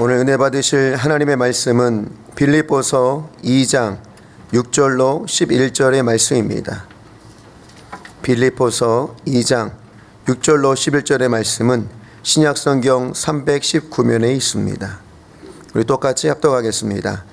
오늘 은혜 받으실 하나님의 말씀은 빌립보서 2장 6절로 11절의 말씀입니다. 빌립보서 2장 6절로 11절의 말씀은 신약성경 319면에 있습니다. 우리 똑같이 합독하겠습니다.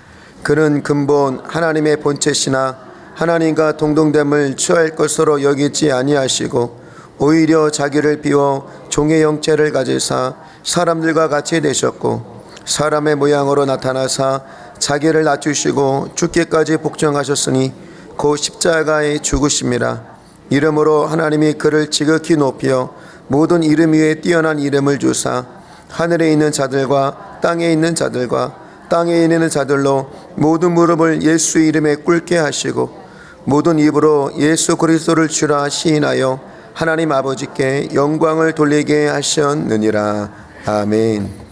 그는 근본 하나님의 본체시나 하나님과 동등됨을 취할 것으로 여기지 아니하시고 오히려 자기를 비워 종의 형체를 가지사 사람들과 같이 되셨고 사람의 모양으로 나타나사 자기를 낮추시고 죽기까지 복종하셨으니 곧 십자가에 죽으심이라. 이름으로 하나님이 그를 지극히 높여 모든 이름 위에 뛰어난 이름을 주사 하늘에 있는 자들과 땅에 있는 자들과 땅에 있는 자들로 모든 무릎을 예수 이름에 꿇게 하시고 모든 입으로 예수 그리스도를 주라 시인하여 하나님 아버지께 영광을 돌리게 하셨느니라. 아멘.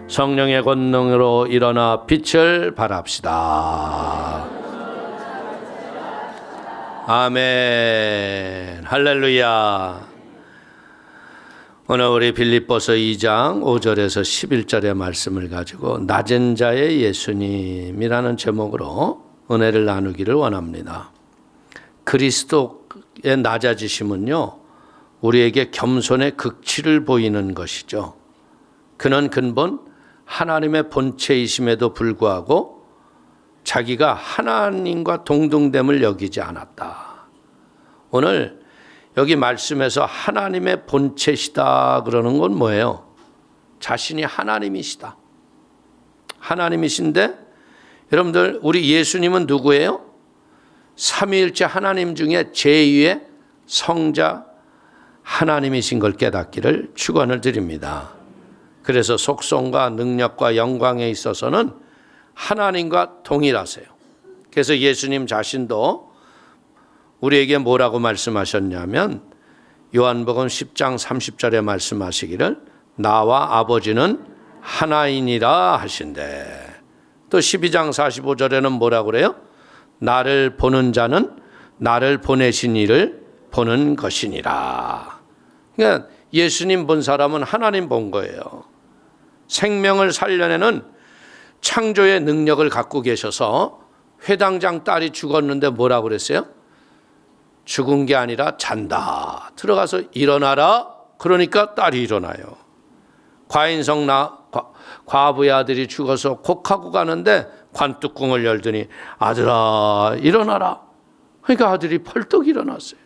성령의 권능으로 일어나 빛을 발합시다. 아멘. 할렐루야. 오늘 우리 빌립보서 2장 5절에서 11절의 말씀을 가지고 낮은 자의 예수님이라는 제목으로 은혜를 나누기를 원합니다. 그리스도의 낮아지심은요, 우리에게 겸손의 극치를 보이는 것이죠. 그는 근본 하나님의 본체이심에도 불구하고 자기가 하나님과 동등됨을 여기지 않았다. 오늘 여기 말씀에서 하나님의 본체시다 그러는 건 뭐예요? 자신이 하나님이시다. 하나님이신데 여러분들 우리 예수님은 누구예요? 삼위일체 하나님 중에 제2의 성자 하나님이신 걸 깨닫기를 축원을 드립니다. 그래서 속성과 능력과 영광에 있어서는 하나님과 동일하세요. 그래서 예수님 자신도 우리에게 뭐라고 말씀하셨냐면 요한복음 10장 30절에 말씀하시기를 나와 아버지는 하나이니라 하신대. 또 12장 45절에는 뭐라고 그래요? 나를 보는 자는 나를 보내신 이를 보는 것이니라. 그러니까 예수님 본 사람은 하나님 본 거예요. 생명을 살려내는 창조의 능력을 갖고 계셔서 회당장 딸이 죽었는데 뭐라고 그랬어요? 죽은 게 아니라 잔다. 들어가서 일어나라. 그러니까 딸이 일어나요. 과인성 과부의 아들이 죽어서 곡하고 가는데 관뚜껑을 열더니 아들아 일어나라. 그러니까 아들이 펄떡 일어났어요.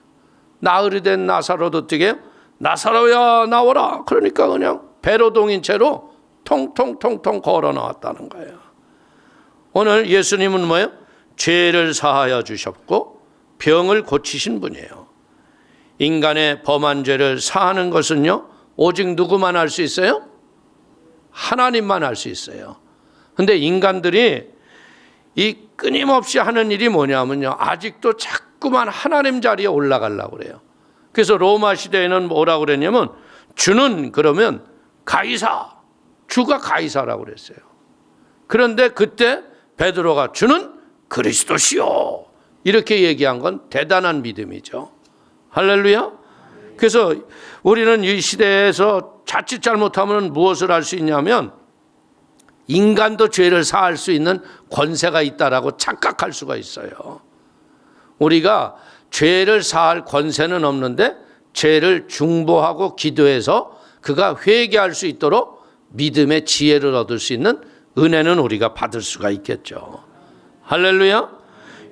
나흘이 된 나사로도 어떻게 해요? 나사로야 나오라. 그러니까 그냥 배로 동인 채로 통통통통 걸어 나왔다는 거예요. 오늘 예수님은 뭐예요? 죄를 사하여 주셨고 병을 고치신 분이에요. 인간의 범한 죄를 사하는 것은요, 오직 누구만 할 수 있어요? 하나님만 할 수 있어요. 근데 인간들이 이 끊임없이 하는 일이 뭐냐면요, 아직도 자꾸만 하나님 자리에 올라가려고 그래요. 그래서 로마 시대에는 뭐라고 그랬냐면 주는 그러면 가이사, 주가 가이사라고 그랬어요. 그런데 그때 베드로가 주는 그리스도시요 이렇게 얘기한 건 대단한 믿음이죠. 할렐루야. 그래서 우리는 이 시대에서 자칫 잘못하면 무엇을 할 수 있냐면 인간도 죄를 사할 수 있는 권세가 있다라고 착각할 수가 있어요. 우리가 죄를 사할 권세는 없는데 죄를 중보하고 기도해서 그가 회개할 수 있도록 믿음의 지혜를 얻을 수 있는 은혜는 우리가 받을 수가 있겠죠. 할렐루야.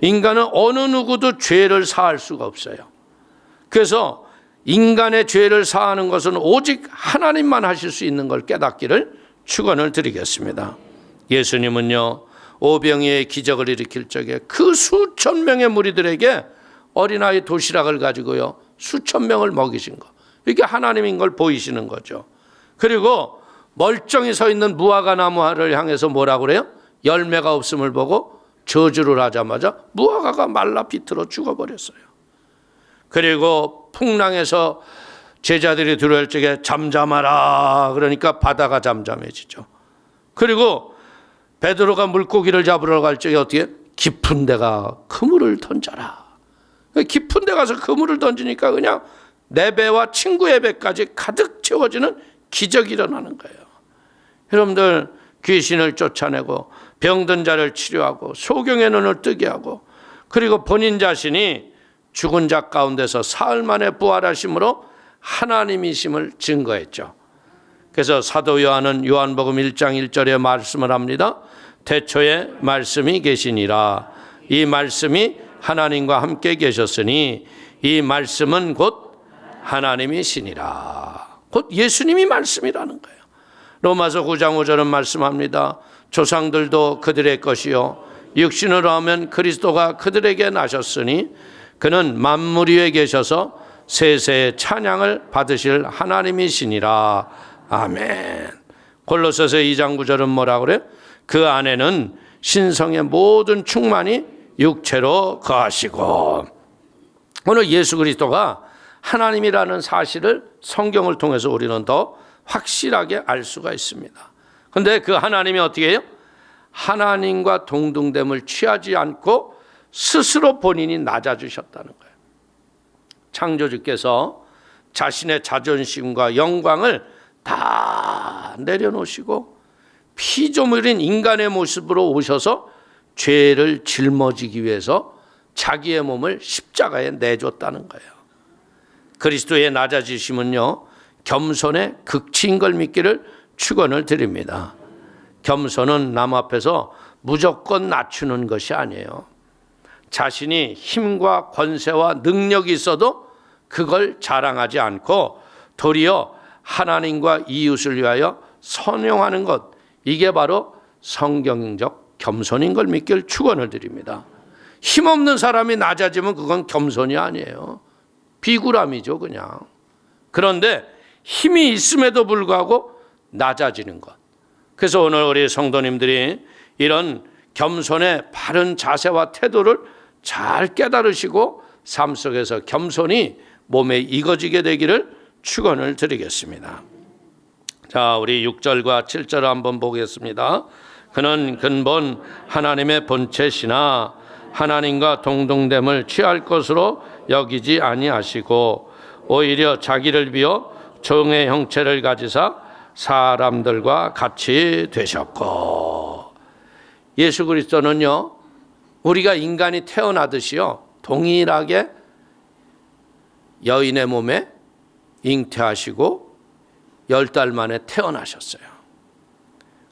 인간은 어느 누구도 죄를 사할 수가 없어요. 그래서 인간의 죄를 사하는 것은 오직 하나님만 하실 수 있는 걸 깨닫기를 축원을 드리겠습니다. 예수님은요, 오병이의 기적을 일으킬 적에 그 수천 명의 무리들에게 어린아이 도시락을 가지고요 수천 명을 먹이신 거, 이게 하나님인 걸 보이시는 거죠. 그리고 멀쩡히 서 있는 무화과 나무를 향해서 뭐라고 그래요? 열매가 없음을 보고 저주를 하자마자 무화과가 말라 비틀어 죽어버렸어요. 그리고 풍랑에서 제자들이 들어올 적에 잠잠하라 그러니까 바다가 잠잠해지죠. 그리고 베드로가 물고기를 잡으러 갈 적에 어떻게? 깊은 데가 그물을 던져라. 깊은 데 가서 그물을 던지니까 그냥 내 배와 친구의 배까지 가득 채워지는 기적이 일어나는 거예요. 여러분들 귀신을 쫓아내고 병든 자를 치료하고 소경의 눈을 뜨게 하고 그리고 본인 자신이 죽은 자 가운데서 사흘 만에 부활하심으로 하나님이심을 증거했죠. 그래서 사도 요한은 요한복음 1장 1절에 말씀을 합니다. 태초에 말씀이 계시니라. 이 말씀이 하나님과 함께 계셨으니 이 말씀은 곧 하나님이시니라. 곧 예수님이 말씀이라는 거예요. 로마서 9장 5절은 말씀합니다. 조상들도 그들의 것이요 육신으로 하면 그리스도가 그들에게 나셨으니 그는 만물 위에 계셔서 세세의 찬양을 받으실 하나님이시니라. 아멘. 골로새서 2장 9절은 뭐라 그래요? 그 안에는 신성의 모든 충만이 육체로 거하시고. 오늘 예수 그리스도가 하나님이라는 사실을 성경을 통해서 우리는 더 확실하게 알 수가 있습니다. 그런데 그 하나님이 어떻게 해요? 하나님과 동등됨을 취하지 않고 스스로 본인이 낮아지셨다는 거예요. 창조주께서 자신의 자존심과 영광을 다 내려놓으시고 피조물인 인간의 모습으로 오셔서 죄를 짊어지기 위해서 자기의 몸을 십자가에 내줬다는 거예요. 그리스도의 낮아지심은요, 겸손의 극치인 걸 믿기를 축원을 드립니다. 겸손은 남 앞에서 무조건 낮추는 것이 아니에요. 자신이 힘과 권세와 능력이 있어도 그걸 자랑하지 않고 도리어 하나님과 이웃을 위하여 선용하는 것, 이게 바로 성경적 겸손인 걸 믿길 축원을 드립니다. 힘없는 사람이 낮아지면 그건 겸손이 아니에요. 비굴함이죠, 그냥. 그런데 힘이 있음에도 불구하고 낮아지는 것. 그래서 오늘 우리 성도님들이 이런 겸손의 바른 자세와 태도를 잘 깨달으시고 삶 속에서 겸손이 몸에 익어지게 되기를 축원을 드리겠습니다. 자, 우리 6절과 7절을 한번 보겠습니다. 그는 근본 하나님의 본체시나 하나님과 동등됨을 취할 것으로 여기지 아니하시고 오히려 자기를 비워 종의 형체를 가지사 사람들과 같이 되셨고. 예수 그리스도는요, 우리가 인간이 태어나듯이요 동일하게 여인의 몸에 잉태하시고 10달 만에 태어나셨어요.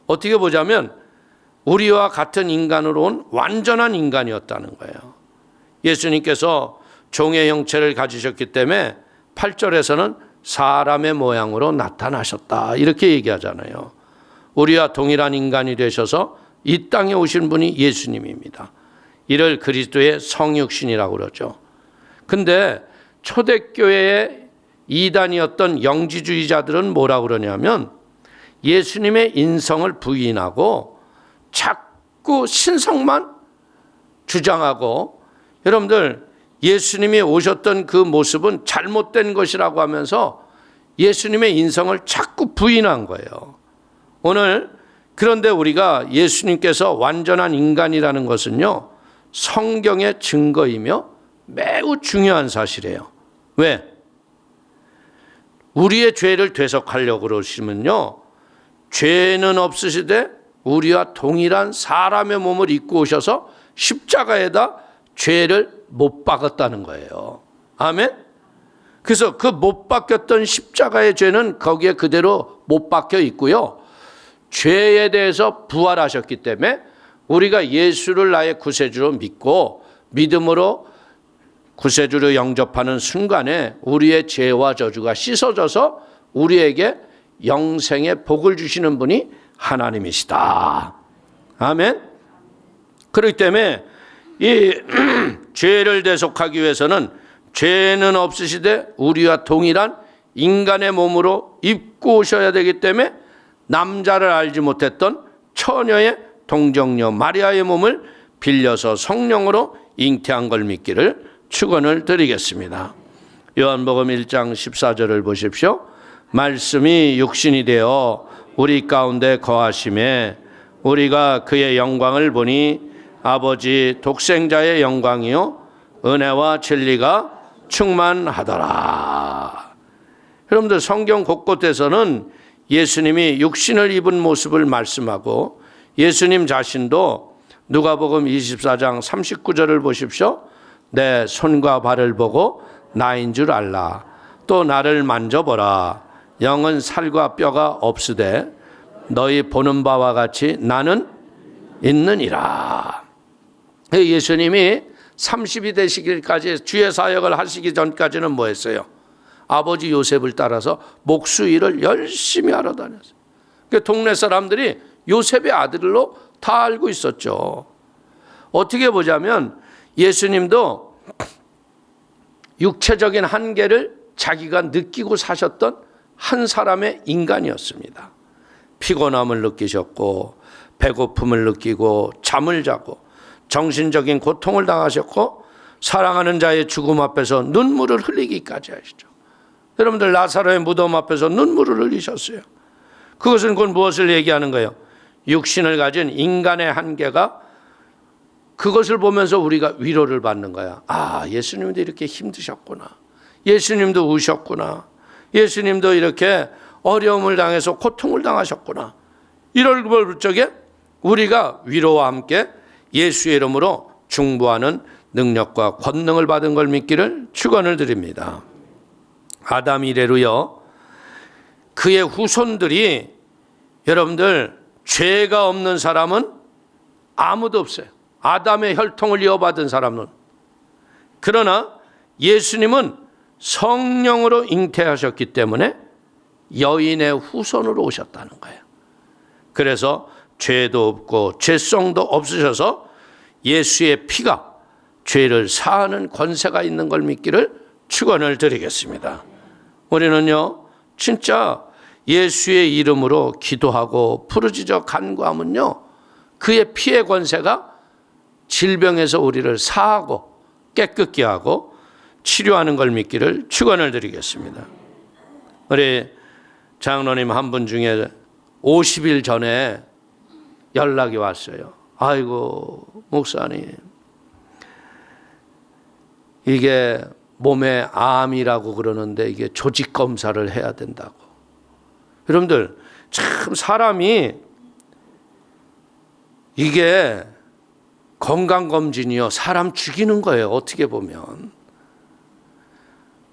어떻게 보자면 우리와 같은 인간으로 온 완전한 인간이었다는 거예요. 예수님께서 종의 형체를 가지셨기 때문에 8절에서는 사람의 모양으로 나타나셨다 이렇게 얘기하잖아요. 우리와 동일한 인간이 되셔서 이 땅에 오신 분이 예수님입니다. 이를 그리스도의 성육신이라고 그러죠. 근데 초대교회의 이단이었던 영지주의자들은 뭐라고 그러냐면 예수님의 인성을 부인하고 자꾸 신성만 주장하고, 여러분들 예수님이 오셨던 그 모습은 잘못된 것이라고 하면서 예수님의 인성을 자꾸 부인한 거예요. 오늘 그런데 우리가 예수님께서 완전한 인간이라는 것은요 성경의 증거이며 매우 중요한 사실이에요. 왜? 우리의 죄를 대속하려고 그러시면요, 죄는 없으시되 우리와 동일한 사람의 몸을 입고 오셔서 십자가에다 죄를 못 박았다는 거예요. 아멘? 그래서 그 못 박혔던 십자가의 죄는 거기에 그대로 못 박혀 있고요, 죄에 대해서 부활하셨기 때문에 우리가 예수를 나의 구세주로 믿고 믿음으로 구세주를 영접하는 순간에 우리의 죄와 저주가 씻어져서 우리에게 영생의 복을 주시는 분이 하나님이시다. 아멘. 그렇기 때문에 이 죄를 대속하기 위해서는 죄는 없으시되 우리와 동일한 인간의 몸으로 입고 오셔야 되기 때문에 남자를 알지 못했던 처녀의 동정녀 마리아의 몸을 빌려서 성령으로 잉태한 걸 믿기를 축원을 드리겠습니다. 요한복음 1장 14절을 보십시오. 말씀이 육신이 되어 우리 가운데 거하심에 우리가 그의 영광을 보니 아버지 독생자의 영광이요 은혜와 진리가 충만하더라. 여러분들 성경 곳곳에서는 예수님이 육신을 입은 모습을 말씀하고 예수님 자신도 누가복음 24장 39절을 보십시오. 내 손과 발을 보고 나인 줄 알라. 또 나를 만져보라. 영은 살과 뼈가 없으되 너희 보는 바와 같이 나는 있느니라. 예수님이 30이 되시기까지 주의 사역을 하시기 전까지는 뭐 했어요? 아버지 요셉을 따라서 목수일을 열심히 하러 다녔어요. 동네 사람들이 요셉의 아들로 다 알고 있었죠. 어떻게 보자면 예수님도 육체적인 한계를 자기가 느끼고 사셨던 한 사람의 인간이었습니다. 피곤함을 느끼셨고 배고픔을 느끼고 잠을 자고 정신적인 고통을 당하셨고 사랑하는 자의 죽음 앞에서 눈물을 흘리기까지 하시죠. 여러분들 나사로의 무덤 앞에서 눈물을 흘리셨어요. 그것은 곧 무엇을 얘기하는 거예요? 육신을 가진 인간의 한계가 그것을 보면서 우리가 위로를 받는 거야. 아, 예수님도 이렇게 힘드셨구나. 예수님도 우셨구나. 예수님도 이렇게 어려움을 당해서 고통을 당하셨구나. 이럴 적에 우리가 위로와 함께 예수의 이름으로 중보하는 능력과 권능을 받은 걸 믿기를 축원을 드립니다. 아담 이래로요. 그의 후손들이 여러분들 죄가 없는 사람은 아무도 없어요. 아담의 혈통을 이어받은 사람은. 그러나 예수님은 성령으로 잉태하셨기 때문에 여인의 후손으로 오셨다는 거예요. 그래서 죄도 없고 죄성도 없으셔서 예수의 피가 죄를 사하는 권세가 있는 걸 믿기를 축원을 드리겠습니다. 우리는요 진짜 예수의 이름으로 기도하고 부르짖어 간구하면요 그의 피의 권세가 질병에서 우리를 사하고 깨끗게 하고 치료하는 걸 믿기를 축원을 드리겠습니다. 우리 장로님 한 분 중에 50일 전에 연락이 왔어요. 아이고 목사님 이게 몸에 암이라고 그러는데 이게 조직 검사를 해야 된다고. 여러분들 참 사람이 이게 건강검진이요 사람 죽이는 거예요. 어떻게 보면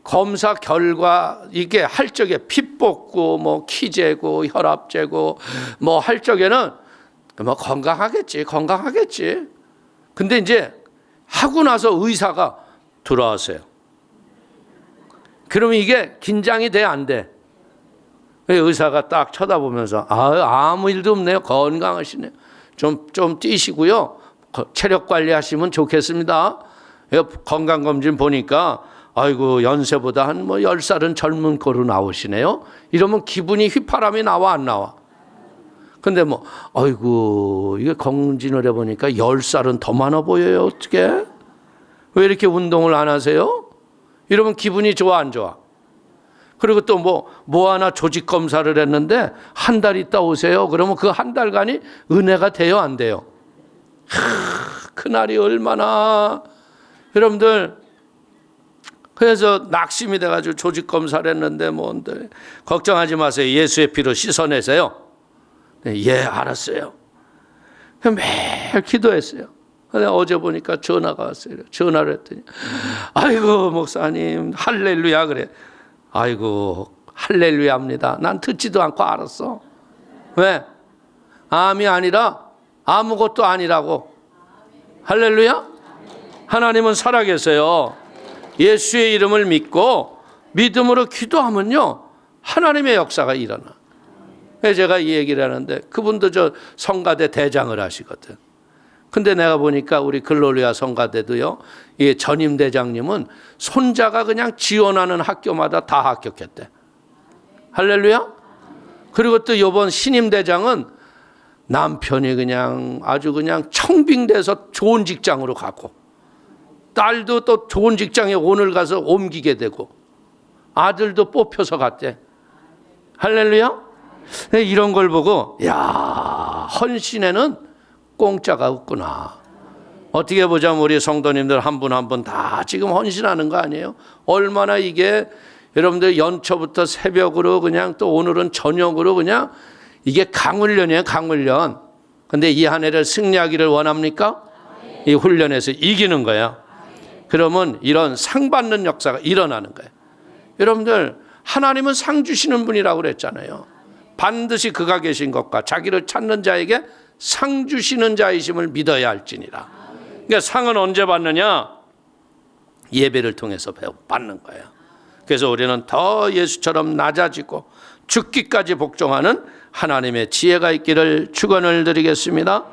검사 결과 이게 할 적에 피 뽑고 뭐 키 재고 혈압 재고 뭐 할 적에는 뭐 건강하겠지. 근데 이제 하고 나서 의사가 들어왔어요. 그러면 이게 긴장이 돼 안 돼? 의사가 딱 쳐다보면서 아무 일도 없네요. 건강하시네요. 좀 뛰시고요. 체력 관리하시면 좋겠습니다. 건강검진 보니까 아이고 연세보다 한 뭐 10살은 젊은 거로 나오시네요. 이러면 기분이 휘파람이 나와 안 나와? 근데 뭐 아이고 이게 검진을 해보니까 10살은 더 많아 보여요. 어떻게? 왜 이렇게 운동을 안 하세요? 이러면 기분이 좋아 안 좋아? 그리고 또 뭐 하나 조직 검사를 했는데 한 달 있다 오세요. 그러면 그 한 달간이 은혜가 돼요 안 돼요? 그날이 얼마나 여러분들 그래서 낙심이 돼가지고 조직 검사를 했는데 뭔데 걱정하지 마세요. 예수의 피로 씻어내세요. 예 알았어요. 매일 기도했어요. 근데 어제 보니까 전화가 왔어요. 전화를 했더니 아이고 목사님 할렐루야 그래. 아이고 할렐루야입니다. 난 듣지도 않고 알았어. 왜? 암이 아니라 아무것도 아니라고. 할렐루야? 하나님은 살아계세요. 예수의 이름을 믿고 믿음으로 기도하면요 하나님의 역사가 일어나. 제가 이 얘기를 하는데 그분도 저 성가대 대장을 하시거든. 근데 내가 보니까 우리 글로리아 성가대도요 이 전임 대장님은 손자가 그냥 지원하는 학교마다 다 합격했대. 할렐루야? 그리고 또 이번 신임 대장은 남편이 그냥 아주 그냥 청빙돼서 좋은 직장으로 가고 딸도 또 좋은 직장에 오늘 가서 옮기게 되고 아들도 뽑혀서 갔대. 할렐루야? 이런 걸 보고 야 헌신에는 공짜가 없구나. 어떻게 보자면 우리 성도님들 한 분 한 분 다 지금 헌신하는 거 아니에요? 얼마나 이게 여러분들 연초부터 새벽으로 그냥 또 오늘은 저녁으로 그냥 이게 강훈련이에요, 강훈련. 근데 이 한 해를 승리하기를 원합니까? 이 훈련에서 이기는 거예요. 그러면 이런 상 받는 역사가 일어나는 거예요. 여러분들 하나님은 상 주시는 분이라고 그랬잖아요. 반드시 그가 계신 것과 자기를 찾는 자에게 상 주시는 자이심을 믿어야 할지니라. 그러니까 상은 언제 받느냐? 예배를 통해서 받는 거예요. 그래서 우리는 더 예수처럼 낮아지고 죽기까지 복종하는 하나님의 지혜가 있기를 축원을 드리겠습니다.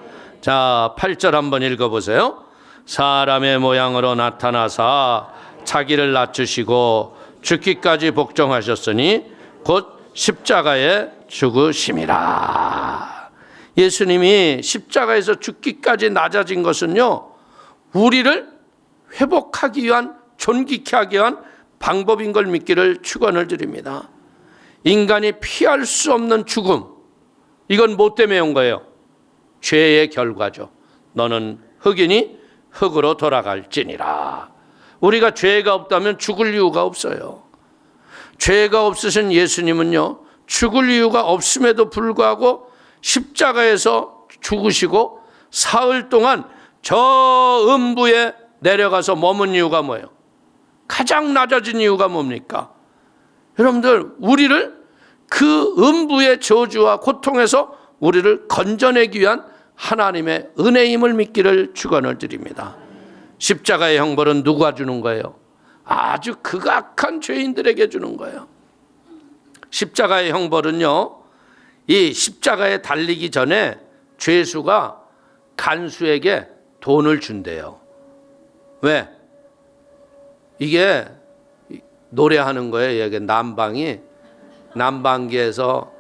자, 8절 한번 읽어보세요. 사람의 모양으로 나타나사 자기를 낮추시고 죽기까지 복종하셨으니 곧 십자가에 죽으심이라. 예수님이 십자가에서 죽기까지 낮아진 것은요, 우리를 회복하기 위한, 존귀케 하기 위한 방법인 걸 믿기를 축원을 드립니다. 인간이 피할 수 없는 죽음, 이건 뭐 때문에 온 거예요? 죄의 결과죠. 너는 흙이니 흙으로 돌아갈지니라. 우리가 죄가 없다면 죽을 이유가 없어요. 죄가 없으신 예수님은요, 죽을 이유가 없음에도 불구하고 십자가에서 죽으시고 사흘 동안 저 음부에 내려가서 머문 이유가 뭐예요? 가장 낮아진 이유가 뭡니까? 여러분들, 우리를 그 음부의 저주와 고통에서 우리를 건져내기 위한 하나님의 은혜임을 믿기를 축원을 드립니다. 십자가의 형벌은 누가 주는 거예요? 아주 극악한 죄인들에게 주는 거예요. 십자가의 형벌은요, 이 십자가에 달리기 전에 죄수가 간수에게 돈을 준대요. 왜? 이게 노래하는 거예요. 여기 남방기에서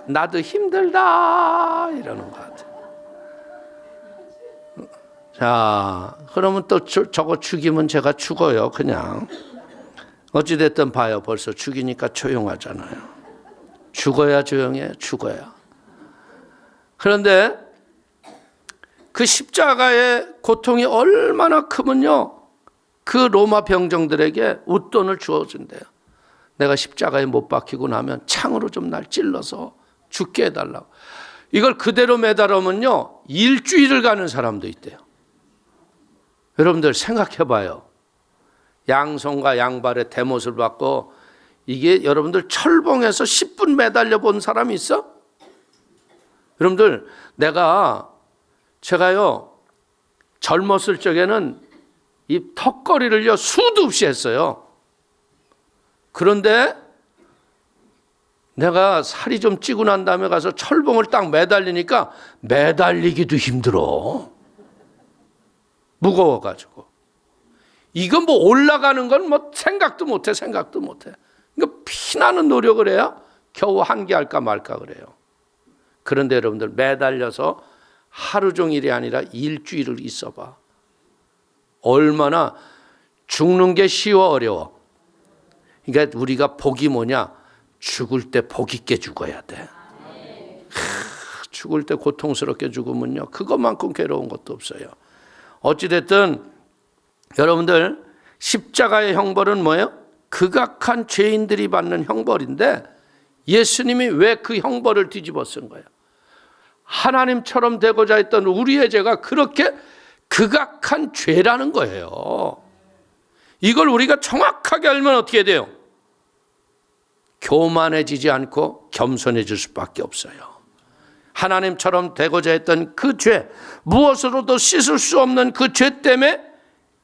나도 힘들다 이러는 것 같아요. 자, 그러면 또 저거 죽이면 제가 죽어요. 그냥 어찌됐든 봐요. 벌써 죽이니까 조용하잖아요. 죽어야 조용해. 죽어야. 그런데 그 십자가의 고통이 얼마나 크면요, 그 로마 병정들에게 웃돈을 주어준대요. 내가 십자가에 못 박히고 나면 창으로 좀 날 찔러서 죽게 해달라고. 이걸 그대로 매달으면요, 일주일을 가는 사람도 있대요. 여러분들 생각해봐요. 양손과 양발에 대못을 받고, 이게 여러분들 철봉에서 10분 매달려 본 사람이 있어? 여러분들, 제가요 젊었을 적에는 이 턱걸이를요 수도 없이 했어요. 그런데 내가 살이 좀 찌고 난 다음에 가서 철봉을 딱 매달리니까 매달리기도 힘들어. 무거워가지고. 이건 뭐 올라가는 건 뭐 생각도 못해. 이거 피나는 노력을 해야 겨우 한계할까 말까 그래요. 그런데 여러분들, 매달려서 하루 종일이 아니라 일주일을 있어봐. 얼마나 죽는 게 쉬워 어려워. 그러니까 우리가 복이 뭐냐? 죽을 때 복 있게 죽어야 돼. 죽을 때 고통스럽게 죽으면요, 그것만큼 괴로운 것도 없어요. 어찌됐든 여러분들, 십자가의 형벌은 뭐예요? 극악한 죄인들이 받는 형벌인데, 예수님이 왜 그 형벌을 뒤집어 쓴 거예요? 하나님처럼 되고자 했던 우리의 죄가 그렇게 극악한 죄라는 거예요. 이걸 우리가 정확하게 알면 어떻게 돼요? 교만해지지 않고 겸손해질 수밖에 없어요. 하나님처럼 되고자 했던 그 죄, 무엇으로도 씻을 수 없는 그 죄 때문에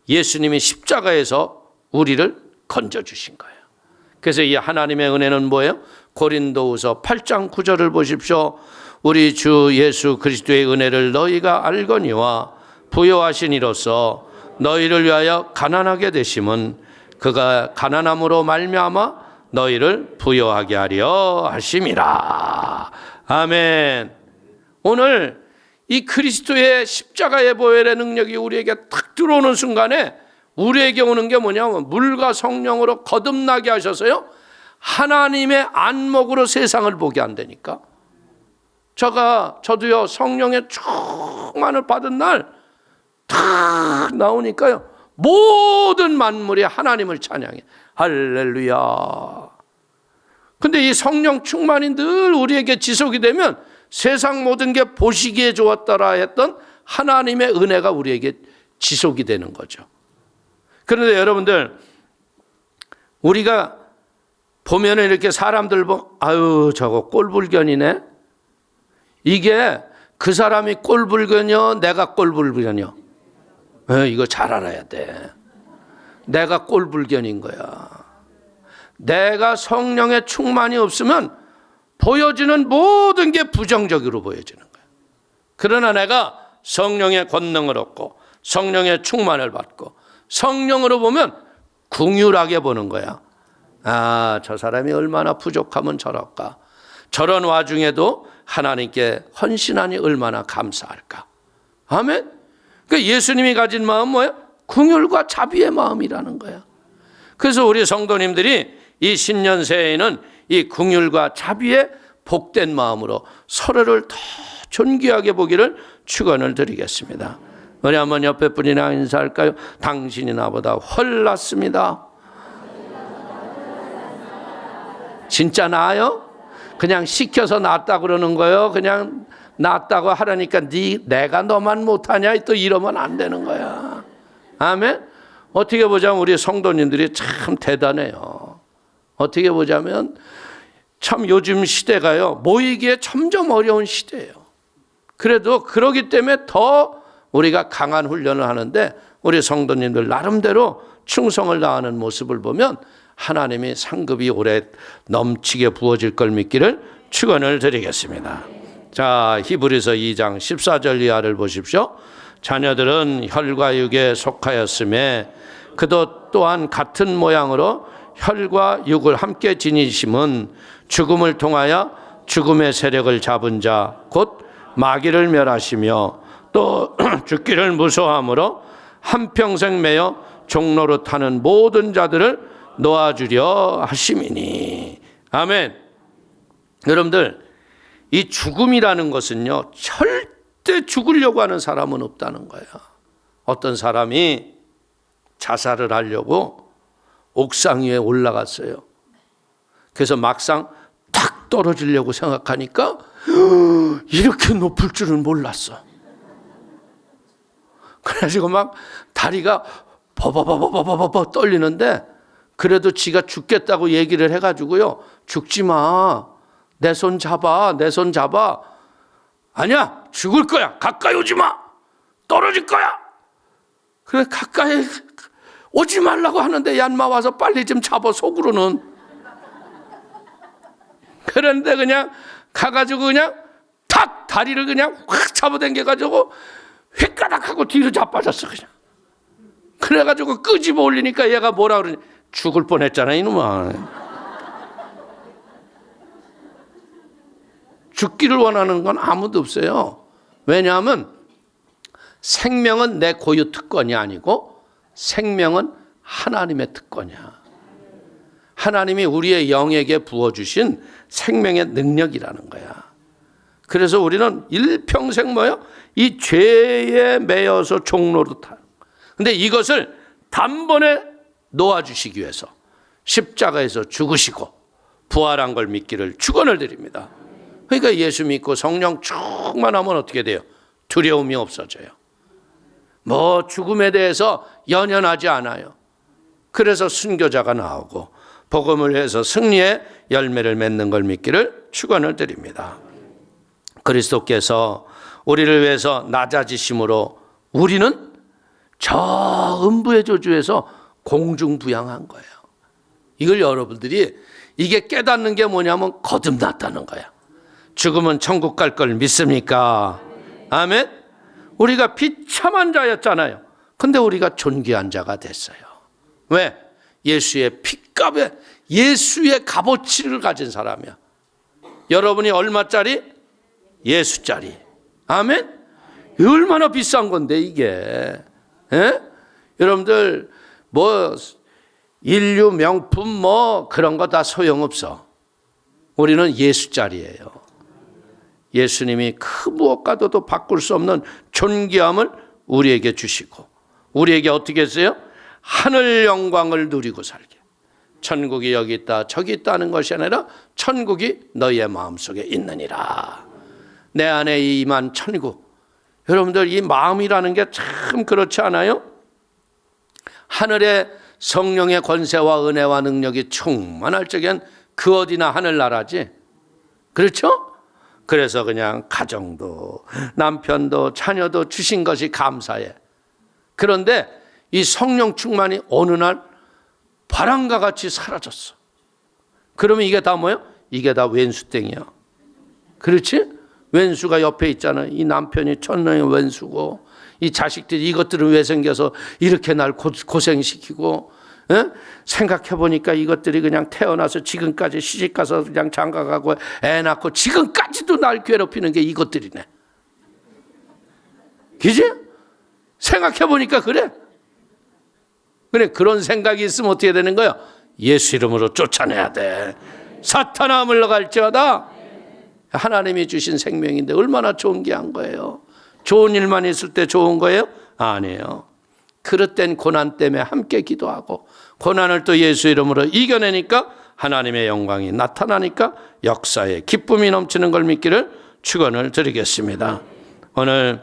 예수님이 십자가에서 우리를 건져주신 거예요. 그래서 이 하나님의 은혜는 뭐예요? 고린도후서 8장 9절을 보십시오. 우리 주 예수 그리스도의 은혜를 너희가 알거니와 부요하신 이로써 너희를 위하여 가난하게 되심은 그가 가난함으로 말미암아 너희를 부요하게 하려 하심이라. 아멘. 오늘 이 그리스도의 십자가의 보혈의 능력이 우리에게 탁 들어오는 순간에 우리에게 오는 게 뭐냐면, 물과 성령으로 거듭나게 하셔서요, 하나님의 안목으로 세상을 보게 한다니까. 저도요 성령의 충만을 받은 날 탁 나오니까요, 모든 만물이 하나님을 찬양해. 할렐루야. 근데 이 성령 충만이 늘 우리에게 지속이 되면 세상 모든 게 보시기에 좋았더라 했던 하나님의 은혜가 우리에게 지속이 되는 거죠. 그런데 여러분들, 우리가 보면 이렇게 사람들 아유 저거 꼴불견이네. 이게 그 사람이 꼴불견이요, 내가 꼴불견이요? 이거 잘 알아야 돼. 내가 꼴불견인 거야. 내가 성령의 충만이 없으면 보여지는 모든 게 부정적으로 보여지는 거야. 그러나 내가 성령의 권능을 얻고 성령의 충만을 받고 성령으로 보면 긍휼하게 보는 거야. 아, 저 사람이 얼마나 부족하면 저럴까. 저런 와중에도 하나님께 헌신하니 얼마나 감사할까. 아멘. 그러니까 예수님이 가진 마음 뭐예요? 긍휼과 자비의 마음이라는 거야. 그래서 우리 성도님들이 이 신년새해에는 이 긍휼과 자비의 복된 마음으로 서로를 더 존귀하게 보기를 축원을 드리겠습니다. 우리 한번 옆에 분이나 인사할까요? 당신이 나보다 훨 낫습니다. 진짜 나아요? 그냥 시켜서 낫다 그러는 거예요. 그냥 낫다고 하라니까 내가 너만 못하냐 또 이러면 안 되는 거야. 아멘. 어떻게 보자면 우리 성도님들이 참 대단해요. 어떻게 보자면 참 요즘 시대가요, 모이기에 점점 어려운 시대예요. 그래도 그러기 때문에 더 우리가 강한 훈련을 하는데 우리 성도님들 나름대로 충성을 다하는 모습을 보면 하나님이 상급이 오래 넘치게 부어질 걸 믿기를 축원을 드리겠습니다. 자, 히브리서 2장 14절 이하를 보십시오. 자녀들은 혈과 육에 속하였음에 그도 또한 같은 모양으로 혈과 육을 함께 지니심은 죽음을 통하여 죽음의 세력을 잡은 자 곧 마귀를 멸하시며 또 죽기를 무서워함으로 한평생 매여 종로로 타는 모든 자들을 놓아주려 하심이니. 아멘. 여러분들, 이 죽음이라는 것은요, 절대 죽으려고 하는 사람은 없다는 거예요. 어떤 사람이 자살을 하려고 옥상 위에 올라갔어요. 그래서 막상 탁 떨어지려고 생각하니까 이렇게 높을 줄은 몰랐어. 그래가지고 막 다리가 버버버버버버 떨리는데 그래도 지가 죽겠다고 얘기를 해가지고요. 죽지 마. 내 손 잡아. 내 손 잡아. 아니야. 죽을 거야. 가까이 오지 마. 떨어질 거야. 그래 가까이 오지 말라고 하는데 얀마 와서 빨리 좀 잡아 속으로는. 그런데 그냥 가가지고 그냥 탁 다리를 그냥 확 잡아당겨가지고 휘까닥하고 뒤로 자빠졌어 그냥. 그래가지고 끄집어 올리니까 얘가 뭐라 그러니 죽을 뻔했잖아 이놈아. 죽기를 원하는 건 아무도 없어요. 왜냐하면 생명은 내 고유 특권이 아니고 생명은 하나님의 특권이야. 하나님이 우리의 영에게 부어주신 생명의 능력이라는 거야. 그래서 우리는 일평생 뭐요? 이 죄에 매여서 종로로 타는. 근데 이것을 단번에 놓아주시기 위해서 십자가에서 죽으시고 부활한 걸 믿기를 축원을 드립니다. 그러니까 예수 믿고 성령 충만하면 어떻게 돼요? 두려움이 없어져요. 뭐 죽음에 대해서 연연하지 않아요. 그래서 순교자가 나오고 복음을 해서 승리의 열매를 맺는 걸 믿기를 축원을 드립니다. 그리스도께서 우리를 위해서 낮아지심으로 우리는 저 음부의 저주에서 공중부양한 거예요. 이걸 여러분들이 이게 깨닫는 게 뭐냐면 거듭났다는 거야. 죽으면 천국 갈 걸 믿습니까? 아멘. 우리가 비참한 자였잖아요. 근데 우리가 존귀한 자가 됐어요. 왜? 예수의 핏값에 예수의 값어치를 가진 사람이야. 여러분이 얼마짜리? 예수짜리. 아멘. 얼마나 비싼 건데 이게. 에? 여러분들 뭐 인류 명품 뭐 그런 거 다 소용없어. 우리는 예수짜리예요. 예수님이 그 무엇과도 바꿀 수 없는 존귀함을 우리에게 주시고 우리에게 어떻게 했어요? 하늘 영광을 누리고 살게. 천국이 여기 있다 저기 있다는 것이 아니라 천국이 너희의 마음속에 있느니라. 내 안에 임한 천국. 여러분들 이 마음이라는 게 참 그렇지 않아요? 하늘에 성령의 권세와 은혜와 능력이 충만할 적엔 그 어디나 하늘나라지. 그렇죠? 그래서 그냥 가정도 남편도 자녀도 주신 것이 감사해. 그런데 이 성령 충만이 어느 날 바람과 같이 사라졌어. 그러면 이게 다 뭐예요? 이게 다 왼수땡이야. 그렇지? 왼수가 옆에 있잖아. 이 남편이 천명의 왼수고 이 자식들이 이것들은 왜 생겨서 이렇게 날 고생시키고, 에? 생각해보니까 이것들이 그냥 태어나서 지금까지 시집가서 그냥 장가가고 애 낳고 지금까지도 날 괴롭히는 게 이것들이네. 그지? 생각해보니까 그래. 그래, 그런 생각이 있으면 어떻게 되는 거야? 예수 이름으로 쫓아내야 돼. 사탄아 물러갈지어다. 하나님이 주신 생명인데 얼마나 좋은 게 한 거예요. 좋은 일만 있을 때 좋은 거예요? 아니에요. 그릇된 고난 때문에 함께 기도하고 고난을 또 예수 이름으로 이겨내니까 하나님의 영광이 나타나니까 역사에 기쁨이 넘치는 걸 믿기를 축원을 드리겠습니다. 오늘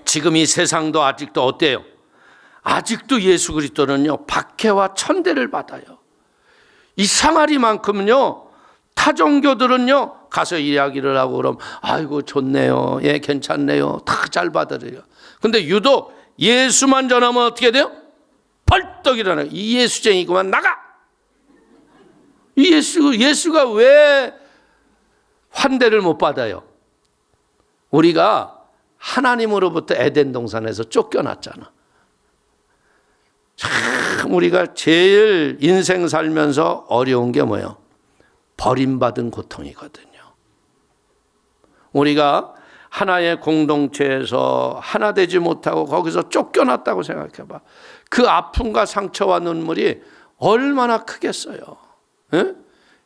지금 이 세상도 아직도 어때요? 아직도 예수 그리스도는요 박해와 천대를 받아요. 이 상하리만큼은요 타종교들은요 가서 이야기를 하고 그럼 아이고 좋네요, 예 괜찮네요, 다 잘 받아들여요. 근데 유독 예수만 전하면 어떻게 돼요? 벌떡 일어나요. 이 예수쟁이구만 나가. 이 예수가 왜 환대를 못 받아요? 우리가 하나님으로부터 에덴 동산에서 쫓겨났잖아. 참 우리가 제일 인생 살면서 어려운 게 뭐예요? 버림받은 고통이거든요. 우리가 하나의 공동체에서 하나 되지 못하고 거기서 쫓겨났다고 생각해봐. 그 아픔과 상처와 눈물이 얼마나 크겠어요. 에?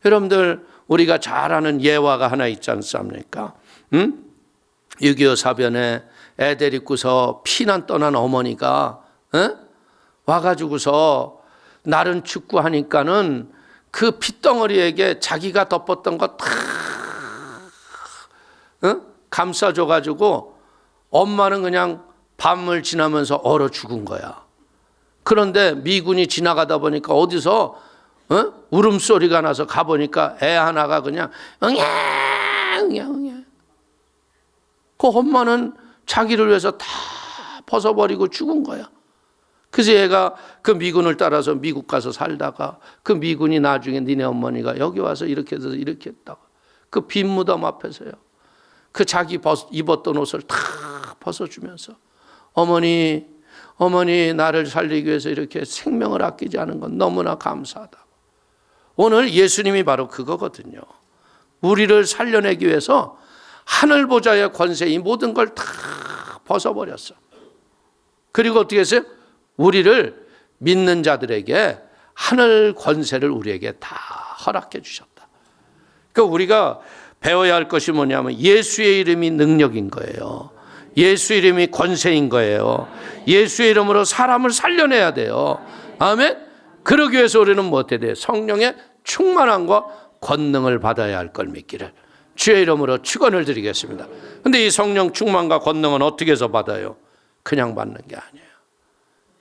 여러분들 우리가 잘 아는 예화가 하나 있지 않습니까? 6.25 사변에 애 데리고서 피난 떠난 어머니가 와가지고서 날은 춥고 하니까는 그 핏덩어리에게 자기가 덮었던 거 다 감싸줘가지고 엄마는 그냥 밤을 지나면서 얼어 죽은 거야. 그런데 미군이 지나가다 보니까 어디서 울음소리가 나서 가보니까 애 하나가 그냥 응애. 그 엄마는 자기를 위해서 다 벗어버리고 죽은 거야. 그래서 얘가 그 미군을 따라서 미국 가서 살다가 그 미군이 나중에 니네 어머니가 여기 와서 이렇게 해서 이렇게 했다고. 그 빈 무덤 앞에서요. 그 자기 입었던 옷을 다 벗어주면서 어머니 나를 살리기 위해서 이렇게 생명을 아끼지 않은 건 너무나 감사하다고. 오늘 예수님이 바로 그거거든요. 우리를 살려내기 위해서 하늘 보좌의 권세 이 모든 걸 다 벗어버렸어. 그리고 어떻게 했어요? 우리를 믿는 자들에게 하늘 권세를 우리에게 다 허락해 주셨다. 그러니까 우리가 배워야 할 것이 뭐냐면 예수의 이름이 능력인 거예요. 예수 이름이 권세인 거예요. 예수의 이름으로 사람을 살려내야 돼요. 아멘. 그러기 위해서 우리는 뭐 어떻게 돼요? 성령의 충만함과 권능을 받아야 할 걸 믿기를 주의 이름으로 축원을 드리겠습니다. 그런데 이 성령 충만과 권능은 어떻게 해서 받아요? 그냥 받는 게 아니에요.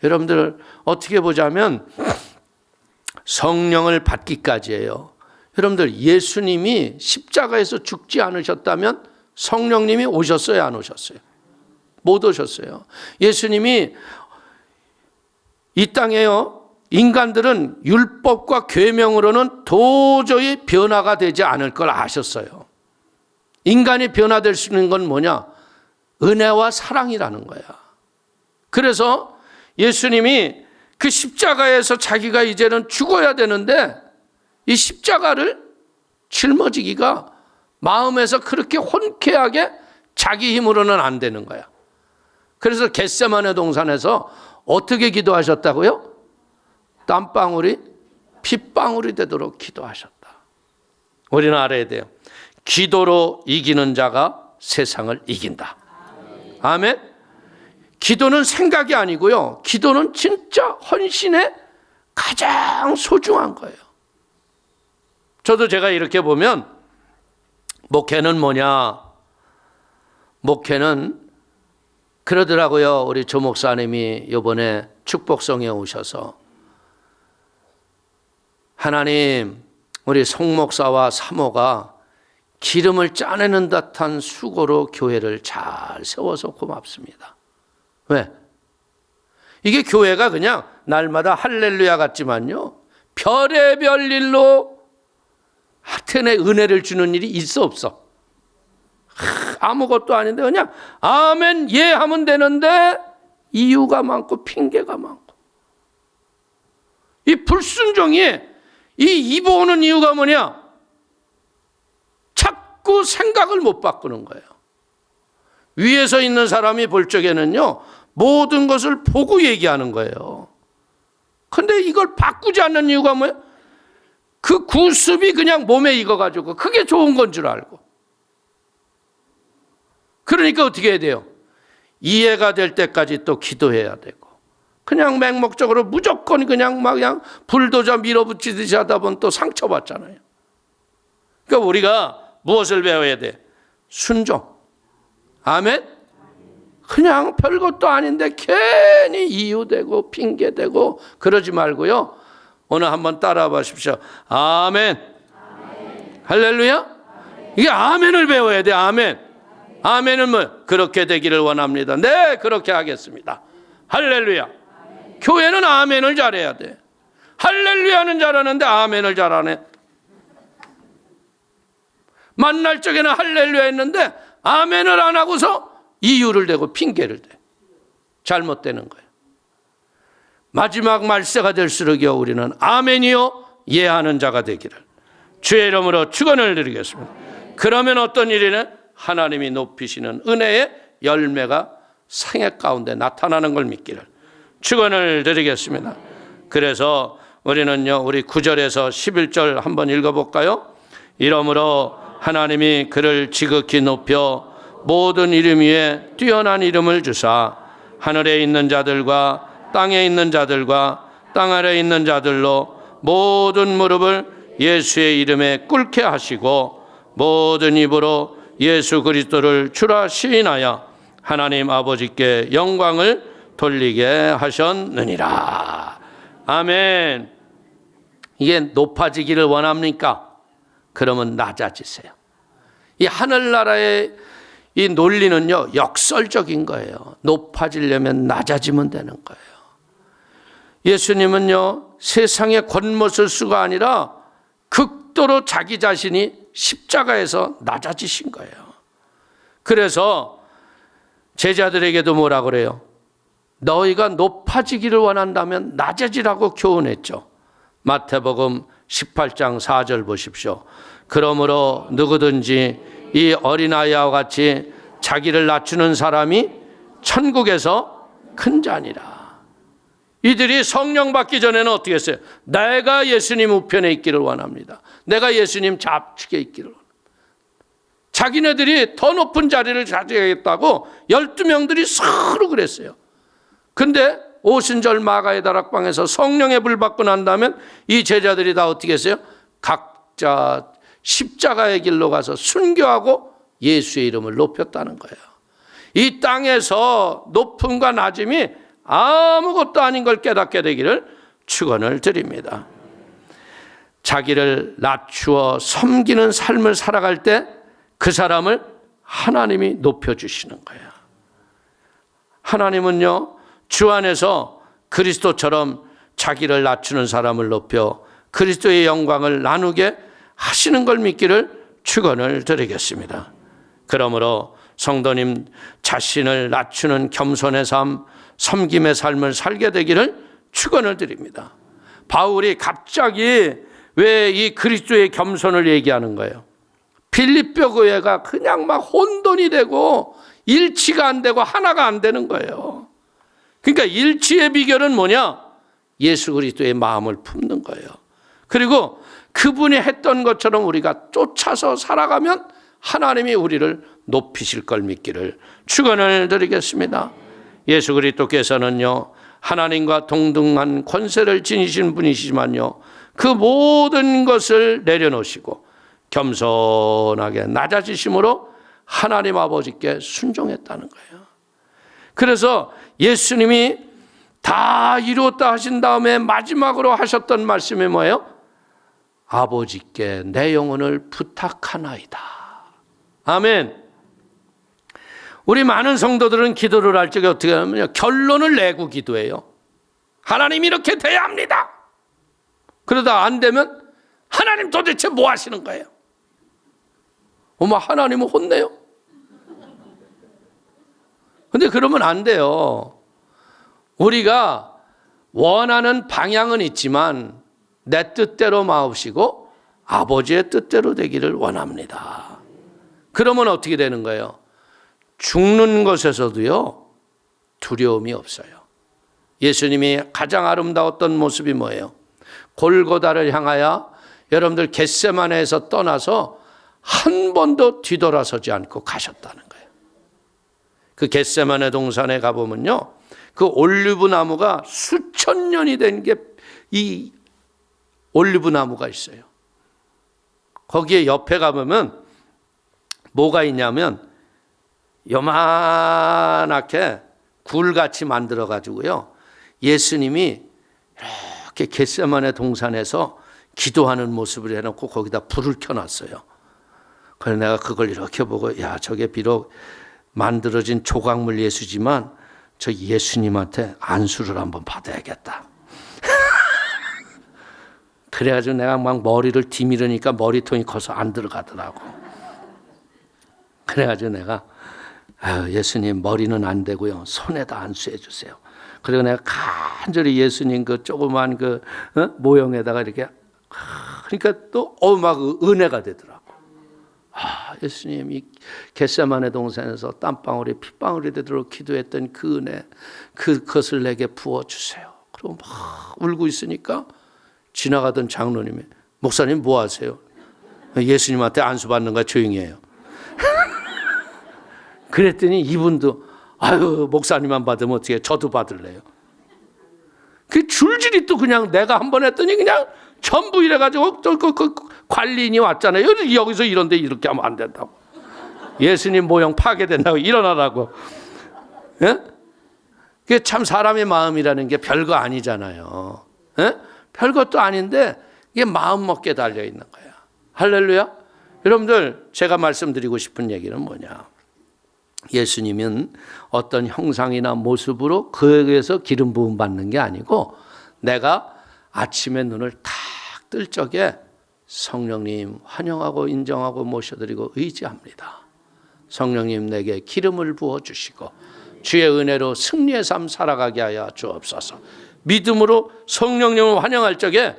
여러분들 어떻게 보자면 성령을 받기까지예요. 여러분들 예수님이 십자가에서 죽지 않으셨다면 성령님이 오셨어요, 안 오셨어요? 못 오셨어요. 예수님이 이 땅에요, 인간들은 율법과 계명으로는 도저히 변화가 되지 않을 걸 아셨어요. 인간이 변화될 수 있는 건 뭐냐? 은혜와 사랑이라는 거야. 그래서 예수님이 그 십자가에서 자기가 이제는 죽어야 되는데 이 십자가를 짊어지기가 마음에서 그렇게 혼쾌하게 자기 힘으로는 안 되는 거야. 그래서 겟세마네 동산에서 어떻게 기도하셨다고요? 땀방울이 핏방울이 되도록 기도하셨다. 우리는 알아야 돼요. 기도로 이기는 자가 세상을 이긴다. 아멘. 기도는 생각이 아니고요. 기도는 진짜 헌신의 가장 소중한 거예요. 저도 제가 이렇게 보면 목회는 뭐냐? 목회는 그러더라고요. 우리 조 목사님이 이번에 축복성에 오셔서 하나님, 우리 송 목사와 사모가 기름을 짜내는 듯한 수고로 교회를 잘 세워서 고맙습니다. 왜? 이게 교회가 그냥 날마다 할렐루야 같지만요, 별의별 일로 하여튼에 은혜를 주는 일이 있어 없어? 아무것도 아닌데 그냥 아멘 예 하면 되는데 이유가 많고 핑계가 많고, 이 불순종이 이 입어 오는 이유가 뭐냐? 자꾸 생각을 못 바꾸는 거예요. 위에서 있는 사람이 볼 적에는요, 모든 것을 보고 얘기하는 거예요. 근데 이걸 바꾸지 않는 이유가 뭐예요? 그 구습이 그냥 몸에 익어가지고 그게 좋은 건 줄 알고. 그러니까 어떻게 해야 돼요? 이해가 될 때까지 또 기도해야 되고, 그냥 맹목적으로 무조건 그냥 막 그냥 불도저 밀어붙이듯이 하다 보면 또 상처받잖아요. 그러니까 우리가 무엇을 배워야 돼? 순종. 아멘? 그냥 별것도 아닌데 괜히 이유되고 핑계대고 그러지 말고요. 오늘 한번 따라와 보십시오. 아멘. 아멘. 할렐루야. 아멘. 이게 아멘을 배워야 돼. 아멘. 아멘은 뭐? 그렇게 되기를 원합니다. 네, 그렇게 하겠습니다. 할렐루야. 아멘. 교회는 아멘을 잘해야 돼. 할렐루야는 잘하는데 아멘을 잘하네. 만날 적에는 할렐루야 했는데 아멘을 안 하고서 이유를 대고 핑계를 대. 잘못되는 거예요. 마지막 말세가 될수록요, 우리는 아멘이요 예하는 자가 되기를 주의 이름으로 축원을 드리겠습니다. 그러면 어떤 일이냐? 하나님이 높이시는 은혜의 열매가 생애 가운데 나타나는 걸 믿기를 축원을 드리겠습니다. 그래서 우리는요, 우리 9절에서 11절 한번 읽어볼까요? 이러므로 하나님이 그를 지극히 높여 모든 이름 위에 뛰어난 이름을 주사 하늘에 있는 자들과 땅에 있는 자들과 땅 아래에 있는 자들로 모든 무릎을 예수의 이름에 꿇게 하시고 모든 입으로 예수 그리스도를 주라 시인하여 하나님 아버지께 영광을 돌리게 하셨느니라. 아멘. 이게 높아지기를 원합니까? 그러면 낮아지세요. 이 하늘나라의 이 논리는요, 역설적인 거예요. 높아지려면 낮아지면 되는 거예요. 예수님은요, 세상의 겉멋을 수가 아니라 극도로 자기 자신이 십자가에서 낮아지신 거예요. 그래서 제자들에게도 뭐라 그래요? 너희가 높아지기를 원한다면 낮아지라고 교훈했죠. 마태복음 18장 4절 보십시오. 그러므로 누구든지 이 어린아이와 같이 자기를 낮추는 사람이 천국에서 큰 자니라. 이들이 성령 받기 전에는 어떻게 했어요? 내가 예수님 우편에 있기를 원합니다. 내가 예수님 좌측에 있기를 원합니다. 자기네들이 더 높은 자리를 차지하겠다고 12명들이 서로 그랬어요. 근데 오순절 마가의 다락방에서 성령의 불 받고 난 다음에 이 제자들이 다 어떻게 했어요? 각자 십자가의 길로 가서 순교하고 예수의 이름을 높였다는 거예요. 이 땅에서 높음과 낮음이 아무것도 아닌 걸 깨닫게 되기를 축원을 드립니다. 자기를 낮추어 섬기는 삶을 살아갈 때 그 사람을 하나님이 높여주시는 거예요. 하나님은요, 주 안에서 그리스도처럼 자기를 낮추는 사람을 높여 그리스도의 영광을 나누게 하시는 걸 믿기를 축원을 드리겠습니다. 그러므로 성도님 자신을 낮추는 겸손의 삶, 섬김의 삶을 살게 되기를 축원을 드립니다. 바울이 갑자기 왜 이 그리스도의 겸손을 얘기하는 거예요? 빌립보 교회가 그냥 막 혼돈이 되고 일치가 안 되고 하나가 안 되는 거예요. 그러니까 일치의 비결은 뭐냐? 예수 그리스도의 마음을 품는 거예요. 그리고 그분이 했던 것처럼 우리가 쫓아서 살아가면 하나님이 우리를 높이실 걸 믿기를 축원을 드리겠습니다. 예수 그리스도께서는요, 하나님과 동등한 권세를 지니신 분이시지만요, 그 모든 것을 내려놓으시고 겸손하게 낮아지심으로 하나님 아버지께 순종했다는 거예요. 그래서 예수님이 다 이루었다 하신 다음에 마지막으로 하셨던 말씀이 뭐예요? 아버지께 내 영혼을 부탁하나이다. 아멘. 우리 많은 성도들은 기도를 할 적에 어떻게 하냐면요, 결론을 내고 기도해요. 하나님 이렇게 돼야 합니다. 그러다 안 되면 하나님 도대체 뭐 하시는 거예요? 어머, 하나님은 혼내요. 근데 그러면 안 돼요. 우리가 원하는 방향은 있지만 내 뜻대로 마옵시고 아버지의 뜻대로 되기를 원합니다. 그러면 어떻게 되는 거예요? 죽는 것에서도요, 두려움이 없어요. 예수님이 가장 아름다웠던 모습이 뭐예요? 골고다를 향하여 여러분들 겟세마네에서 떠나서 한 번도 뒤돌아서지 않고 가셨다는 거예요. 그 겟세마네 동산에 가보면요, 그 올리브 나무가 수천 년이 된 게 이 올리브 나무가 있어요. 거기에 옆에 가보면 뭐가 있냐면 요만하게 굴같이 만들어 가지고요, 예수님이 이렇게 겟세마네 동산에서 기도하는 모습을 해놓고 거기다 불을 켜놨어요. 그래서 내가 그걸 이렇게 보고, 야, 저게 비록 만들어진 조각물 예수지만 저 예수님한테 안수를 한번 받아야겠다. 그래가지고 내가 막 머리를 뒤밀으니까 머리통이 커서 안 들어가더라고. 그래가지고 내가, 예수님 머리는 안 되고요, 손에다 안수해 주세요. 그리고 내가 간절히 예수님 그 조그만 그 모형에다가 이렇게, 그러니까 또 막 은혜가 되더라고. 예수님 이 겟세마네 동산에서 땀방울이 핏방울이 되도록 기도했던 그 은혜, 그것을 내게 부어주세요. 그리고 막 울고 있으니까 지나가던 장로님이, 목사님 뭐 하세요? 예수님한테 안수 받는 거 조용히 해요. 그랬더니 이분도, 아유, 목사님만 받으면 어떻게, 저도 받을래요. 그 줄줄이 또 그냥 내가 한 번 했더니 그냥 전부 이래가지고 그 관리인이 왔잖아요. 여기서 이런데 이렇게 하면 안 된다고. 예수님 모형 파괴된다고, 일어나라고. 예? 그게 참 사람의 마음이라는 게 별거 아니잖아요. 예? 별것도 아닌데 이게 마음 먹게 달려 있는 거야. 할렐루야. 여러분들, 제가 말씀드리고 싶은 얘기는 뭐냐? 예수님은 어떤 형상이나 모습으로 그에게서 기름 부음 받는 게 아니고, 내가 아침에 눈을 탁 뜰 적에 성령님 환영하고 인정하고 모셔드리고 의지합니다. 성령님 내게 기름을 부어주시고 주의 은혜로 승리의 삶 살아가게 하여 주옵소서. 믿음으로 성령님을 환영할 적에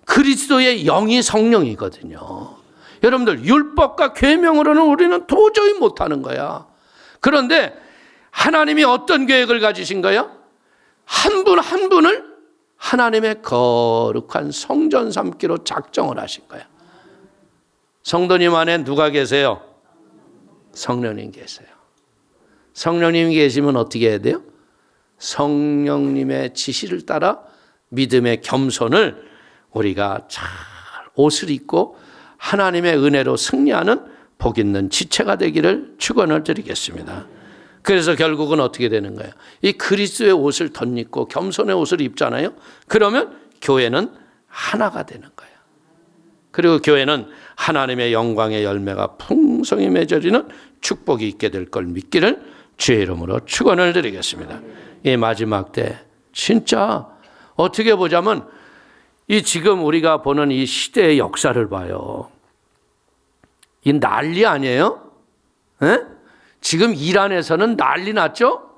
그리스도의 영이 성령이거든요. 여러분들, 율법과 계명으로는 우리는 도저히 못하는 거야. 그런데 하나님이 어떤 계획을 가지신 거야? 한 분 한 분을 하나님의 거룩한 성전 삼기로 작정을 하신 거야. 성도님 안에 누가 계세요? 성령님 계세요. 성령님 계시면 어떻게 해야 돼요? 성령님의 지시를 따라 믿음의 겸손을 우리가 잘 옷을 입고 하나님의 은혜로 승리하는 복 있는 지체가 되기를 축원을 드리겠습니다. 그래서 결국은 어떻게 되는 거예요? 이 그리스도의 옷을 덧입고 겸손의 옷을 입잖아요. 그러면 교회는 하나가 되는 거예요. 그리고 교회는 하나님의 영광의 열매가 풍성히 맺어지는 축복이 있게 될 걸 믿기를 주의 이름으로 축원을 드리겠습니다. 이 마지막 때 진짜 어떻게 보자면 이 지금 우리가 보는 이 시대의 역사를 봐요. 이 난리 아니에요? 에? 지금 이란에서는 난리 났죠?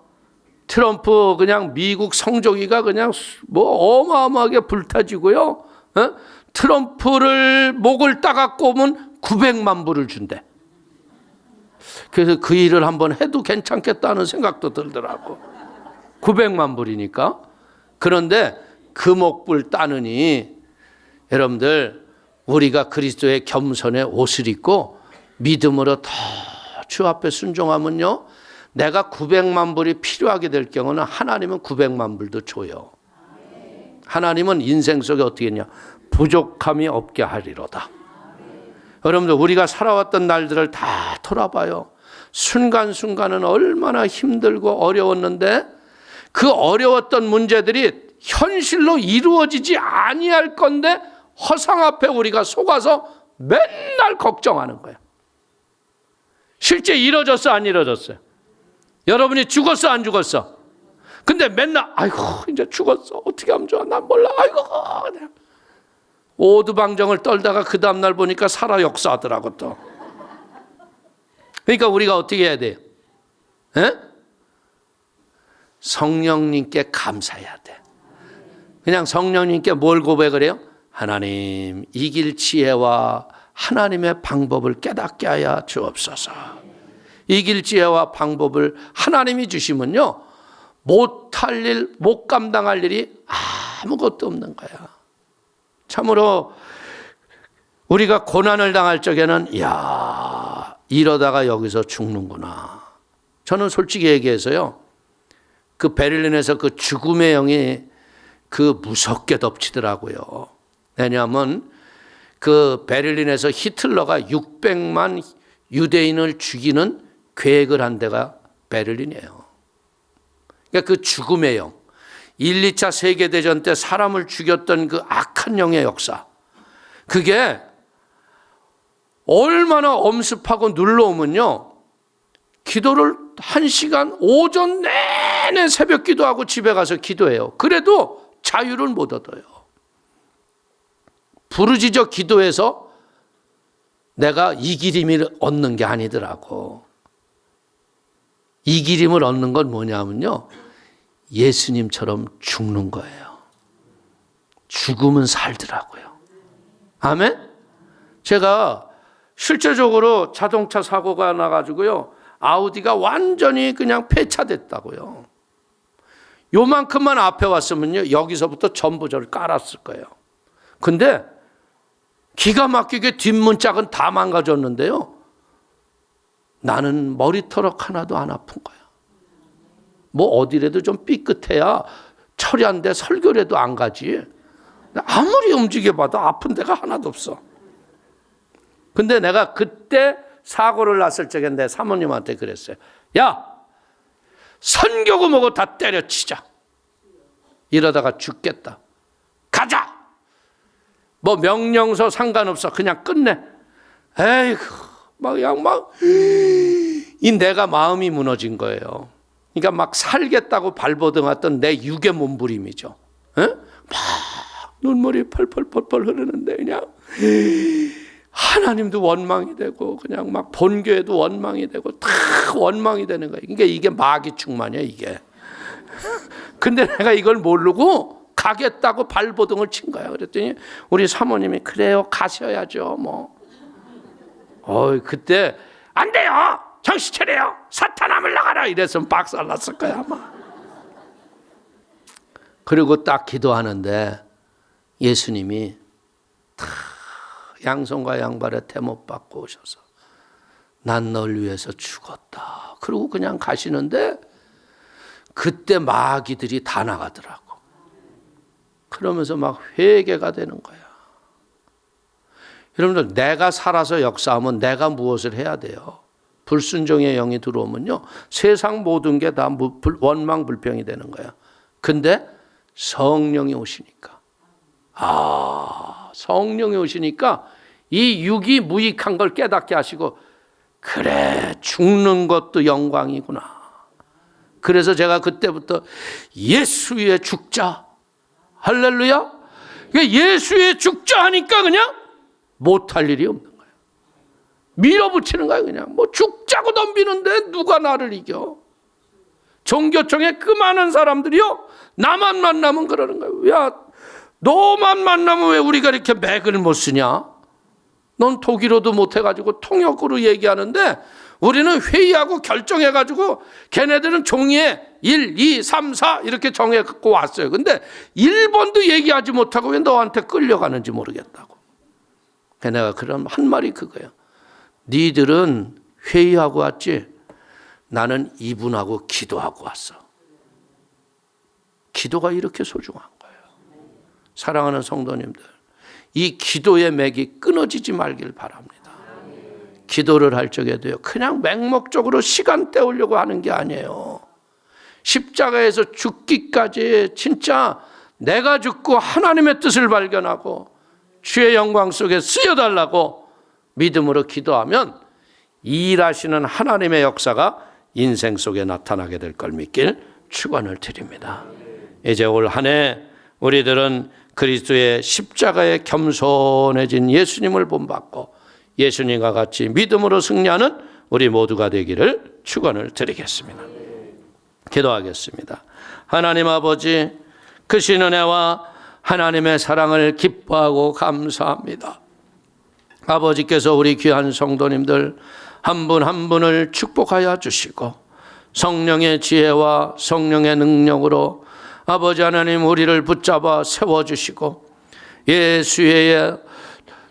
트럼프 그냥 미국 성조기가 그냥 뭐 어마어마하게 불타지고요. 트럼프를 목을 따갖고 오면 900만 불을 준대. 그래서 그 일을 한번 해도 괜찮겠다는 생각도 들더라고. 900만 불이니까. 그런데 그 목불 따느니 여러분들, 우리가 그리스도의 겸손의 옷을 입고 믿음으로 더 주 앞에 순종하면요, 내가 900만 불이 필요하게 될 경우는 하나님은 900만 불도 줘요. 하나님은 인생 속에 어떻게 했냐? 부족함이 없게 하리로다. 여러분들 우리가 살아왔던 날들을 다 돌아봐요. 순간순간은 얼마나 힘들고 어려웠는데 그 어려웠던 문제들이 현실로 이루어지지 아니할 건데 허상 앞에 우리가 속아서 맨날 걱정하는 거예요. 실제 이루어졌어 안 이루어졌어요? 여러분이 죽었어 안 죽었어? 근데 맨날 아이고 이제 죽었어 어떻게 하면 좋아 난 몰라 아이고 그냥 오두방정을 떨다가 그 다음날 보니까 살아 역사하더라고 또. 그러니까 우리가 어떻게 해야 돼요? 에? 성령님께 감사해야 돼. 그냥 성령님께 뭘 고백을 해요? 하나님 이길 지혜와 하나님의 방법을 깨닫게 하여 주옵소서. 이길 지혜와 방법을 하나님이 주시면요 못할 일, 못 감당할 일이 아무것도 없는 거야. 참으로 우리가 고난을 당할 적에는 이야 이러다가 여기서 죽는구나. 저는 솔직히 얘기해서요 그 베를린에서 그 죽음의 영이 그 무섭게 덮치더라고요. 왜냐하면 그 베를린에서 히틀러가 600만 유대인을 죽이는 계획을 한 데가 베를린이에요. 그러니까 그 죽음의 영, 1, 2차 세계대전 때 사람을 죽였던 그 악한 영의 역사, 그게 얼마나 엄습하고 눌러오면요 기도를 1시간 오전 내내 새벽 기도하고 집에 가서 기도해요. 그래도 자유를 못 얻어요. 부르짖어 기도해서 내가 이기림을 얻는 게 아니더라고. 이기림을 얻는 건 뭐냐면요 예수님처럼 죽는 거예요. 죽으면 살더라고요. 아멘? 제가 실제적으로 자동차 사고가 나가지고요 아우디가 완전히 그냥 폐차됐다고요. 요만큼만 앞에 왔으면요 여기서부터 전부 저를 깔았을 거예요. 근데 기가 막히게 뒷문짝은 다 망가졌는데요 나는 머리털럭 하나도 안 아픈 거야. 뭐 어디라도 좀 삐끗해야 철야인데 설교라도 안 가지. 아무리 움직여봐도 아픈 데가 하나도 없어. 근데 내가 그때 사고를 났을 적에 내 사모님한테 그랬어요. 야, 선교구 뭐고 다 때려치자. 이러다가 죽겠다. 가자. 뭐 명령서 상관없어. 그냥 끝내. 에이구, 이 내가 마음이 무너진 거예요. 그러니까 막 살겠다고 발버둥했던 내 육의 몸부림이죠. 에? 막 눈물이 펄펄펄펄 흐르는데 그냥 하나님도 원망이 되고 그냥 막 본교회도 원망이 되고 다 원망이 되는 거예요. 그러니까 이게 마귀 충만이야 이게. 근데 내가 이걸 모르고 가겠다고 발버둥을 친 거야. 그랬더니 우리 사모님이 그래요 가셔야죠 뭐. 그때 안 돼요 정신 차려요 사탄아 물러가라 이랬으면 박살 났을 거야 아마. 그리고 딱 기도하는데 예수님이 다 양손과 양발에 대못 받고 오셔서 난 널 위해서 죽었다 그러고 그냥 가시는데 그때 마귀들이 다 나가더라고. 그러면서 막 회개가 되는 거야. 여러분들 내가 살아서 역사하면 내가 무엇을 해야 돼요? 불순종의 영이 들어오면요 세상 모든 게 다 원망 불평이 되는 거야. 근데 성령이 오시니까 성령이 오시니까 이 육이 무익한 걸 깨닫게 하시고 그래 죽는 것도 영광이구나. 그래서 제가 그때부터 예수 위에 죽자 할렐루야. 예수 위에 죽자 하니까 그냥 못할 일이 없는 거예요. 밀어붙이는 거예요. 그냥 뭐 죽자고 덤비는데 누가 나를 이겨. 종교청에 그 많은 사람들이요 나만 만나면 그러는 거예요. 야 너만 만나면 왜 우리가 이렇게 맥을 못 쓰냐. 넌 독일어도 못해가지고 통역으로 얘기하는데 우리는 회의하고 결정해가지고 걔네들은 종이에 1, 2, 3, 4 이렇게 정해갖고 왔어요. 근데 1번도 얘기하지 못하고 왜 너한테 끌려가는지 모르겠다고. 내가 그럼 한 말이 그거예요. 니들은 회의하고 왔지 나는 이분하고 기도하고 왔어. 기도가 이렇게 소중한 거예요. 사랑하는 성도님들, 이 기도의 맥이 끊어지지 말길 바랍니다. 기도를 할 적에도요, 그냥 맹목적으로 시간 때우려고 하는 게 아니에요. 십자가에서 죽기까지 진짜 내가 죽고 하나님의 뜻을 발견하고 주의 영광 속에 쓰여달라고 믿음으로 기도하면 일하시는 하나님의 역사가 인생 속에 나타나게 될 걸 믿길 축원을 드립니다. 이제 올 한 해 우리들은 그리스도의 십자가에 겸손해진 예수님을 본받고 예수님과 같이 믿음으로 승리하는 우리 모두가 되기를 축원을 드리겠습니다. 기도하겠습니다. 하나님 아버지, 크신 은혜와 하나님의 사랑을 기뻐하고 감사합니다. 아버지께서 우리 귀한 성도님들 한 분 한 분을 축복하여 주시고 성령의 지혜와 성령의 능력으로 아버지 하나님 우리를 붙잡아 세워주시고 예수의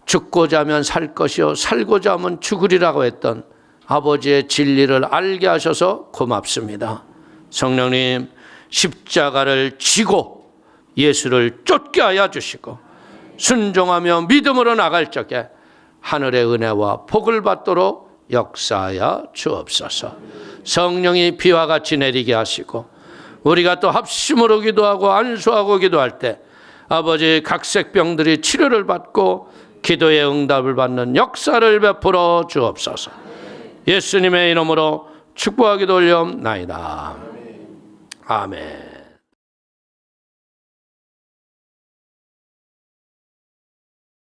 죽고자 하면 살 것이요 살고자 하면 죽으리라고 했던 아버지의 진리를 알게 하셔서 고맙습니다. 성령님, 십자가를 지고 예수를 쫓게 하여 주시고 순종하며 믿음으로 나갈 적에 하늘의 은혜와 복을 받도록 역사하여 주옵소서. 성령이 비와 같이 내리게 하시고 우리가 또 합심으로 기도하고 안수하고 기도할 때 아버지 각색병들이 치료를 받고 기도의 응답을 받는 역사를 베풀어 주옵소서. 예수님의 이름으로 축복하기도 올려옵나이다. 아멘.